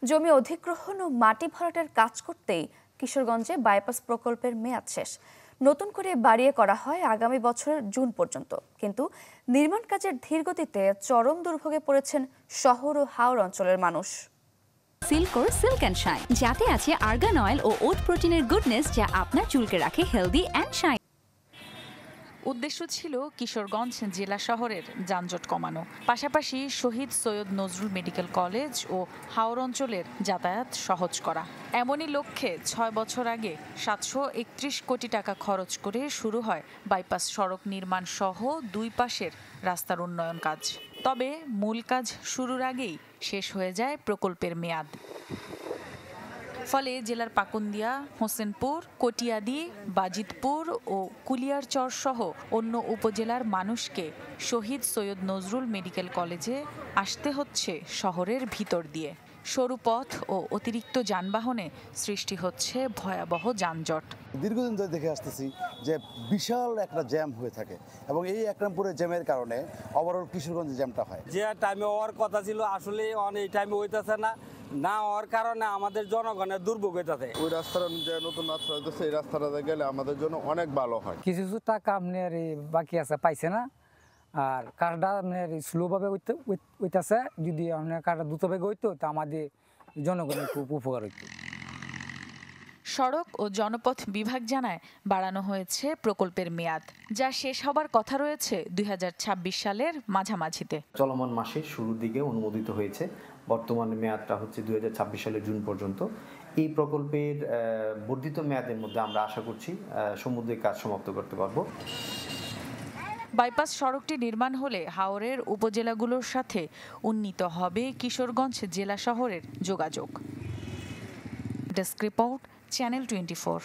জমি অধিগ্রহণ ও মাটি ভরাটের কাজ করতেই কিশোরগঞ্জে বাইপাস প্রকল্পের মেয়াদ শেষ। নতুন করে বাড়িয়ে করা হয় আগামী বছরের জুন পর্যন্ত। কিন্তু নির্মাণ কাজের ধীরগতিতে চরম দুর্ভোগে পড়েছেন শহর ও হাওর অঞ্চলের মানুষ। সিল্কোর সিল্ক অ্যান্ড শাইন, যাতে আছে আর্গান অয়েল ও ওট প্রোটিনের গুডনেস, যা আপনার চুলকে রাখে হেলদি অ্যান্ড শাইন। উদ্দেশ্য ছিল কিশোরগঞ্জ জেলা শহরের যানজট কমানো, পাশাপাশি শহীদ সৈয়দ নজরুল মেডিকেল কলেজ ও হাওর অঞ্চলের যাতায়াত সহজ করা। এমনই লক্ষ্যে ৬ বছর আগে ৭৩১ কোটি টাকা খরচ করে শুরু হয় বাইপাস সড়ক নির্মাণ সহ দুই পাশের রাস্তার উন্নয়ন কাজ। তবে মূল কাজ শুরুর আগেই শেষ হয়ে যায় প্রকল্পের মেয়াদ। ফলে জেলার পাকুন্দিয়া, হোসেনপুর, কটিয়াদি, বাজিতপুর ও কুলিয়ারচর সহ অন্য উপজেলার মানুষকে শহীদ সৈয়দ নজরুল মেডিকেল কলেজে আসতে হচ্ছে শহরের ভিতর দিয়ে। সরু পথ ও অতিরিক্ত যানবাহনে সৃষ্টি হচ্ছে ভয়াবহ যানজট। দীর্ঘদিন ধরে দেখে আসতেছি যে বিশাল একটা জ্যাম হয়ে থাকে এবং এই একরামপুরের জ্যামের কারণে ওভারঅল কিশোরগঞ্জে জ্যামটা হয়। যে টাইমে হওয়ার কথা ছিল আসলে এই টাইমে হইতেছে না হওয়ার কারণে আমাদের জনগণের দুর্ভোগ হইতেছে। ওই রাস্তাটা যে নতুন রাস্তা হইতেছে, এই রাস্তাটাতে গেলে আমাদের জন্য অনেক ভালো হয়। কিছু টাকা আপনার বাকি আছে পাইছে না, আর কারটা আপনার স্লোভাবে হইতেছে। যদি আপনার কারটা দ্রুতভাবে হইতো তা আমাদের জনগণের খুব উপকার হইতো। সড়ক ও জনপথ বিভাগ জানায় বাড়ানো হয়েছে প্রকল্পের মেয়াদ, যা শেষ হবার কথা রয়েছে ২০২৬ সালের মাঝামাঝিতে। চলমান মাসের শুরুর দিকে অনুমোদিত হয়েছে। বর্তমানে মেয়াদটা হচ্ছে ২০২৬ সালের জুন পর্যন্ত। এই প্রকল্পের বর্ধিত মেয়াদের মধ্যে আমরা আশা করছি সমুদ্রিক কাজ সমাপ্ত করতে পারব। বাইপাস সড়কটি নির্মাণ হলে হাওরের উপজেলাগুলোর সাথে উন্নীত হবে কিশোরগঞ্জ জেলা শহরের যোগাযোগ। Desk report, channel 24।